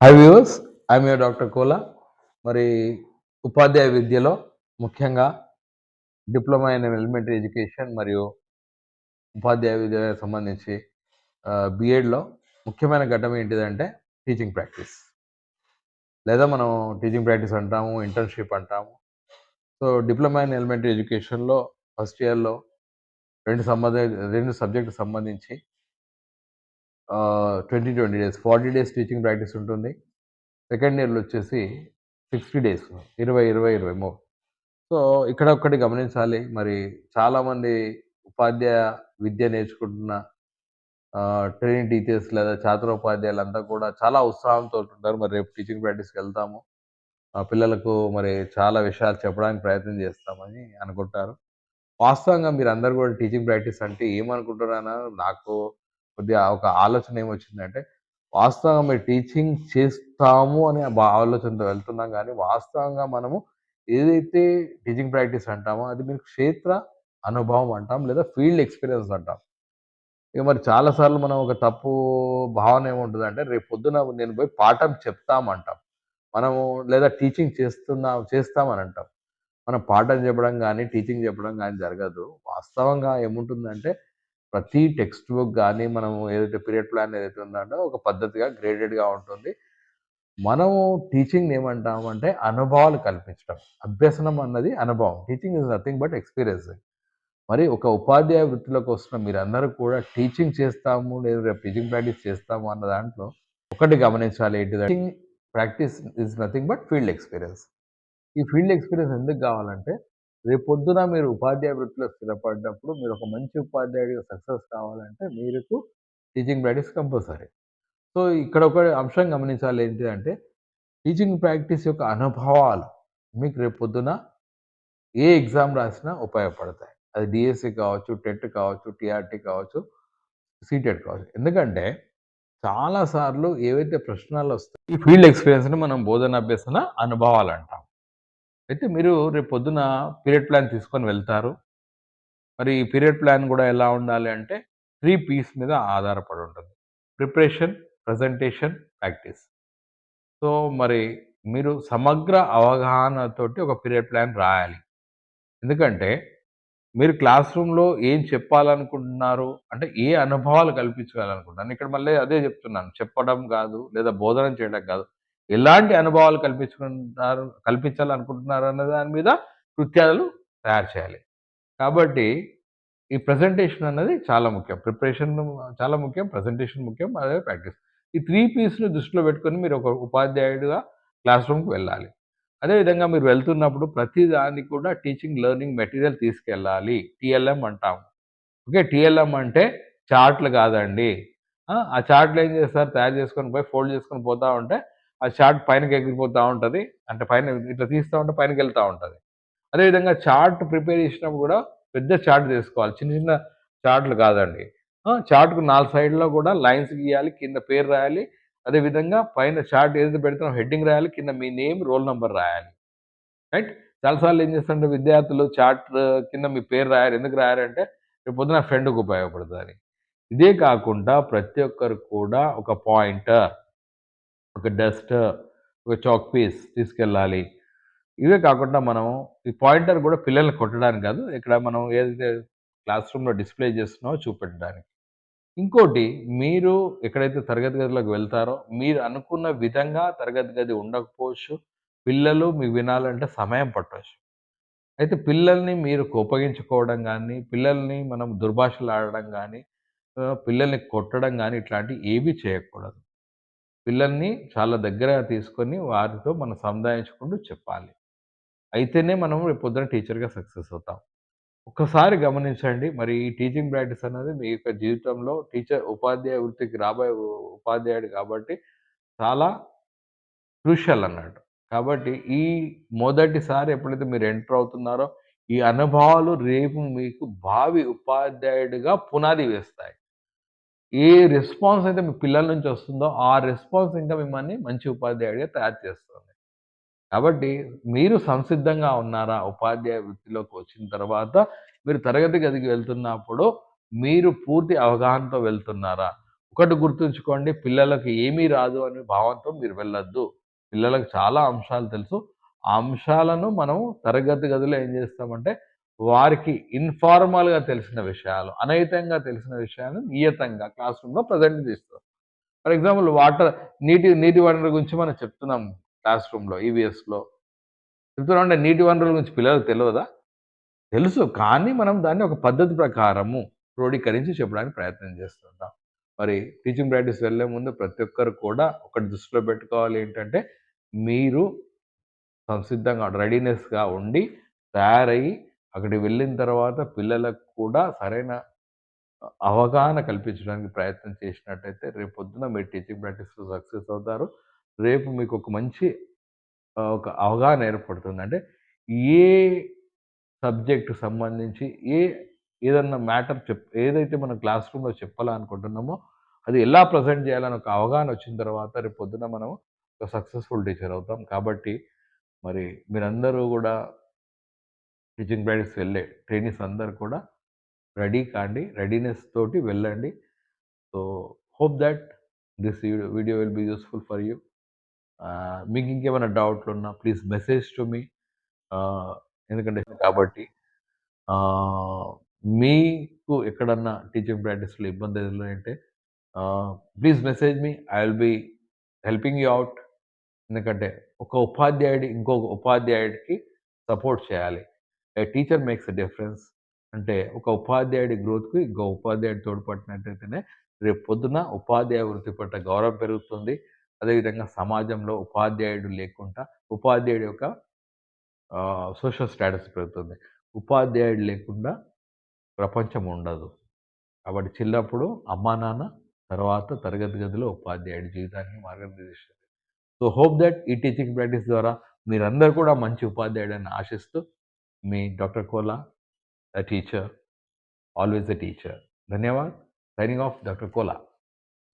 High viewers, I'm your doctor Kola. మరి ఉపాధ్యాయ విద్యలో ముఖ్యంగా డిప్లొమా ఇన్ ఎలిమెంటరీ ఎడ్యుకేషన్ మరియు ఉపాధ్యాయ విద్యకు సంబంధించి బీఎడ్‌లో ముఖ్యమైన ఘట్టం ఏంటిదంటే టీచింగ్ ప్రాక్టీస్. లేదా మనం టీచింగ్ ప్రాక్టీస్ అంటాము, ఇంటర్న్‌షిప్ అంటాము. సో, డిప్లొమా ఇన్ ఎలిమెంటరీ ఎడ్యుకేషన్‌లో ఫస్ట్ ఇయర్‌లో 2 సబ్జెక్ట్‌కి సంబంధించి 20 డేస్, 40 డేస్ టీచింగ్ ప్రాక్టీస్ ఉంటుంది. సెకండ్ ఇయర్‌లో వచ్చేసి 60 డేస్, 20, 20, 23. సో, ఇక్కడ ఒక్కటి గమనించాలి. మరి చాలామంది ఉపాధ్యాయ విద్య నేర్చుకుంటున్న ట్రైనింగ్ టీచర్స్ లేదా ఛాత్రోపాధ్యాయులంతా కూడా చాలా ఉత్సాహంతో ఉంటారు. మరి రేపు టీచింగ్ ప్రాక్టీస్‌కెళ్తాము. పిల్లలకు మరి చాలా విషయాలు చెప్పడానికి ప్రయత్నం చేస్తామని అనుకుంటారు. వాస్తవంగా మీరందరూ కూడా టీచింగ్ ప్రాక్టీస్ అంటే ఏమనుకుంటున్నారో నాకు కొద్దిగా ఒక ఆలోచన ఏమొచ్చిందంటే, వాస్తవంగా మీరు టీచింగ్ చేస్తాము అనే ఆలోచనతో వెళ్తున్నాం గానీ, వాస్తవంగా మనము ఏదైతే టీచింగ్ ప్రాక్టీస్ అంటామో, అది మీరు క్షేత్ర అనుభవం అంటాం. లేదా ఫీల్డ్ ఎక్స్‌పీరియన్స్ అంటాం. ఇక మరి చాలా సార్లు మనం ఒక తప్పు భావన ఏముంటదంటే, రేపు పొద్దున నేను పోయి పాఠం చెప్తామంటాం. మనము లేదా టీచింగ్ చేస్తామని అంటాం. మనం పాఠం చెప్పడం గానీ, టీచింగ్ చెప్పడం గానీ జరగదు. వాస్తవంగా ఏముంటుందంటే, ప్రతి టెక్స్ట్ బుక్ గానీ, మనము ఏదైతే పీరియడ్ ప్లాన్ ఏదైతే ఉందంటే, ఒక పద్ధతిగా గ్రేడెడ్‌గా ఉంటుంది. మనము టీచింగ్‌ని ఏమంటామంటే, అనుభవాలు కల్పించడం. అభ్యసనం అన్నది అనుభవం. Teaching is nothing but experiencing. మరి ఒక ఉపాధ్యాయ వృత్తిలోకి వస్తున్న మీరందరూ కూడా టీచింగ్ చేస్తాము, లేదా రేపు టీచింగ్ ప్రాక్టీస్ చేస్తాము అన్న దాంట్లో ఒకటి గమనించాలి ఏంటిదంటే, teaching practice is nothing but field experience. ఈ ఫీల్డ్ ఎక్స్‌పీరియన్స్ ఎందుకు గావాలంటే, రేపొద్దున మీరు ఉపాధ్యాయ వృత్తిలో స్థిరపడ్డప్పుడు, మీరొక మంచి ఉపాధ్యాయుడిగా సక్సెస్ కావాలంటే, మీకు టీచింగ్ ప్రాక్టీస్ కంపల్సరీ. సో, ఇక్కడ ఒక అంశం గమనించాలి ఏంటి అంటే, టీచింగ్ ప్రాక్టీస్ యొక్క అనుభవాలు మీకు రేపొద్దున ఏ ఎగ్జామ్ రాసినా ఉపయోగపడతాయి. అది డీఎస్సీ కావచ్చు, టెట్ కావచ్చు, టీఆర్‌టీ కావచ్చు, సీటెట్ కావచ్చు. ఎందుకంటే, చాలా సార్లు ఏవైతే ప్రశ్నలొస్తాయి, ఈ ఫీల్డ్ ఎక్స్‌పీరియన్స్‌ని మనం బోధనాభ్యసన అనుభవాలంటాం. అయితే మీరు రేపు పొద్దున పీరియడ్ ప్లాన్ తీసుకొని వెళ్తారు. మరి ఈ పీరియడ్ ప్లాన్ గూడా ఎలా ఉండాలి అంటే 3 పీస్ మీద ఆధారపడి ఉంటుంది. Preparation, presentation, practice. సో, మరి మీరు సమగ్ర అవగాహనతోటి ఒక పీరియడ్ ప్లాన్ రాయాలి. ఎందుకంటే మీరు క్లాస్ రూమ్‌లో ఏం చెప్పాలనుకుంటున్నారు? అంటే ఏ అనుభవాలు కల్పించాలనుకుంటున్నారు? ఇక్కడ మళ్ళీ అదే చెప్తున్నాను. చెప్పడం గాదు, లేదా బోధన చేయడం గాదు. ఎలాంటి అనుభవాలు కల్పించాలనుకుంటున్నారు అన్న దాని మీద కృత్యాలు తయారు చేయాలి. కాబట్టి ఈ ప్రెజెంటేషన్ అన్నది చాలా ముఖ్యం. ప్రిపరేషన్ చాలా ముఖ్యం. ప్రెజెంటేషన్ ముఖ్యం. అదే ప్రాక్టీస్. ఈ 3 పీస్‌ని దృష్టిలో పెట్టుకొని మీరు ఒక ఉపాధ్యాయుడిగా క్లాస్ రూమ్‌కి వెళ్ళాలి. అదే విధంగా మీరు వెళ్తున్నప్పుడు ప్రతి దానికి కూడా టీచింగ్ లెర్నింగ్ మెటీరియల్ తీసుకెళ్ళాలి. టీఎల్ఎం అంటాం. ఓకే. టీఎల్ఎం అంటే చార్ట్‌లు కాదండి. ఆ చార్ట్‌లు ఏం చేస్తారు, తయారు చేసుకొని పోయి ఫోల్డ్ చేసుకొని పోతా ఉంటే, ఆ చార్ట్ పైనకి ఎగిరిపోతా ఉంటది. అంటే పైన ఇట్లా తీస్తా ఉంటే పైనకెళ్తా ఉంటది. అదే విధంగా చార్ట్ ప్రిపేర్ చేసినప్పుడు కూడా పెద్ద చార్ట్ తీసుకోవాలి. చిన్న చిన్న చార్ట్‌లు కాదండి. చార్ట్‌కు 4 సైడ్‌లో కూడా లైన్స్ గీయాలి. కింద పేరు రాయాలి. అదే విధంగా పైన చార్ట్ ఏదైతే పెడుతున్నామో హెడ్డింగ్ రాయాలి. కింద మీ నేమ్, రోల్ నంబర్ రాయాలి. రైట్. చాలా సార్లు ఏం చేస్తారంటే విద్యార్థులు చార్ట్ కింద మీ పేరు రాయరు. ఎందుకు రాయరంటే రేపు పొద్దున ఫ్రెండ్‌కి ఉపయోగపడతదని. ఇదే కాకుండా ప్రతి ఒక్కరు కూడా ఒక పాయింటర్, ఒక డస్టర్, ఒక చాక్ పీస్ తీసుకెళ్ళాలి. ఇవే కాకుండా మనం ఈ పాయింటర్ కూడా పిల్లల్ని కొట్టడానికి కాదు. ఇక్కడ మనం ఏదైతే క్లాస్ రూమ్‌లో డిస్‌ప్లే చేస్తున్నామో చూపెట్టడానికి. ఇంకోటి, మీరు ఎక్కడైతే తరగతి గదిలోకి వెళ్తారో, మీరు అనుకున్న విధంగా తరగతి గది ఉండకపోవచ్చు. పిల్లలు మీకు వినాలంటే సమయం పట్టొచ్చు. అయితే పిల్లల్ని మీరు కోపగించుకోవడం గానీ, పిల్లల్ని మనం దుర్భాషలాడడం గానీ, పిల్లల్ని కొట్టడం గానీ, ఇట్లాంటివి ఏవి చేయకూడదు. పిల్లల్ని చాలా దగ్గరగా తీసుకొని వారితో మనం సముదాయించుకుంటూ చెప్పాలి. అయితేనే మనం రేపొద్దున టీచర్‌గా సక్సెస్ అవుతాం. ఒక్కసారి గమనించండి. మరి ఈ టీచింగ్ ప్రాక్టీస్ అనేది మీ యొక్క జీవితంలో ఉపాధ్యాయ వృత్తికి రాబోయే ఉపాధ్యాయుడు కాబట్టి చాలా క్రూషియల్ అన్నట్టు. కాబట్టి ఈ మొదటిసారి ఎప్పుడైతే మీరు ఎంటర్ అవుతున్నారో, ఈ అనుభవాలు రేపు మీకు భావి ఉపాధ్యాయుడిగా పునాది వేస్తాయి. ఏ రెస్పాన్స్ అయితే మీ పిల్లల నుంచి వస్తుందో, ఆ రెస్పాన్స్ ఇంకా మిమ్మల్ని మంచి ఉపాధ్యాయుడిగా తయారు చేస్తుంది. కాబట్టి మీరు సంసిద్ధంగా ఉన్నారా? ఉపాధ్యాయ వృత్తిలోకి వచ్చిన తర్వాత మీరు తరగతి గదికి వెళ్తున్నప్పుడు మీరు పూర్తి అవగాహనతో వెళ్తున్నారా? ఒకటి గుర్తుంచుకోండి, పిల్లలకి ఏమీ రాదు అనే భావంతో మీరు వెళ్ళొద్దు. పిల్లలకు చాలా అంశాలు తెలుసు. ఆ అంశాలను మనం తరగతి గదిలో ఏం చేస్తామంటే, వారికి ఇన్ఫార్మల్‌గా తెలిసిన విషయాలు, అనైతంగా తెలిసిన విషయాలను నియతంగా క్లాస్ రూమ్‌లో ప్రెజెంట్ చేస్తాం. ఫర్ ఎగ్జాంపుల్ నీటి వనరుల గురించి మనం చెప్తున్నాం క్లాస్ రూమ్‌లో, ఈవీఎస్‌లో. చెప్తున్నామంటే నీటి వనరుల గురించి పిల్లలకు తెలవదా? తెలుసు. కానీ మనం దాన్ని ఒక పద్ధతి ప్రకారము క్రోడీకరించి చెప్పడానికి ప్రయత్నం చేస్తుంటాం. మరి టీచింగ్ ప్రాక్టీస్ వెళ్ళే ముందు ప్రతి ఒక్కరు కూడా ఒకటి దృష్టిలో పెట్టుకోవాలి ఏంటంటే, మీరు సంసిద్ధంగా రెడీనెస్‌గా ఉండి, తయారయ్యి, అక్కడికి వెళ్ళిన తర్వాత పిల్లలకు కూడా సరైన అవగాహన కల్పించడానికి ప్రయత్నం చేసినట్టయితే, రేపొద్దున మీరు టీచింగ్ ప్రాక్టీస్‌లో సక్సెస్ అవుతారు. రేపు మీకొక మంచి ఒక అవగాహన ఏర్పడుతుంది. అంటే ఏ సబ్జెక్ట్‌కి సంబంధించి ఏదన్నా మ్యాటర్ ఏదైతే మనం క్లాస్ రూమ్‌లో చెప్పాలనుకుంటున్నామో, అది ఎలా ప్రెజెంట్ చేయాలని ఒక అవగాహన వచ్చిన తర్వాత రేపొద్దున మనం ఒక సక్సెస్‌ఫుల్ టీచర్ అవుతాం. కాబట్టి మరి మీరందరూ గూడా టీచింగ్ ప్రాక్టీస్ వెళ్ళే ట్రైనీస్ అందరూ కూడా రెడీ కాండి. రెడీనెస్ తోటి వెళ్ళండి. So, hope that this video will be useful for you. మీకు ఇంకేమైనా డౌట్లున్నా please message to me. Ah, ఎందుకంటే కాబట్టి ఆహ్, మీకు ఎక్కడన్నా టీచింగ్ ప్రాక్టీస్‌లో ఇబ్బంది ఎదురైంటే please message me. I will be helping you out. ఎందుకంటే ఒక ఉపాధ్యాయుడు ఇంకొక ఉపాధ్యాయుడికి సపోర్ట్ చేయాలి. A teacher makes a difference. అంటే ఒక ఉపాధ్యాయుడి గ్రోత్‌కి ఇంకో ఉపాధ్యాయుడు తోడ్పడినట్టయితేనే రేపు పొద్దున ఉపాధ్యాయ వృత్తి పట్ల గౌరవం పెరుగుతుంది. అదేవిధంగా సమాజంలో ఉపాధ్యాయుడు లేకుండా ఉపాధ్యాయుడి యొక్క సోషల్ స్టేటస్ పెరుగుతుంది. ఉపాధ్యాయుడు లేకుండా ప్రపంచం ఉండదు. కాబట్టి చిన్నప్పుడు అమ్మా, నాన్న, తర్వాత తరగతి గదిలో ఉపాధ్యాయుడి జీవితానికి మార్గనిర్దేశం. సో, హోప్ థట్ ఈ టీచింగ్ ప్రాక్టీస్ ద్వారా మీరందరూ కూడా మంచి ఉపాధ్యాయుడని ఆశిస్తూ, మీ doctor Kola, a teacher, always a teacher. ధన్యవాద్. Signing off doctor Kola.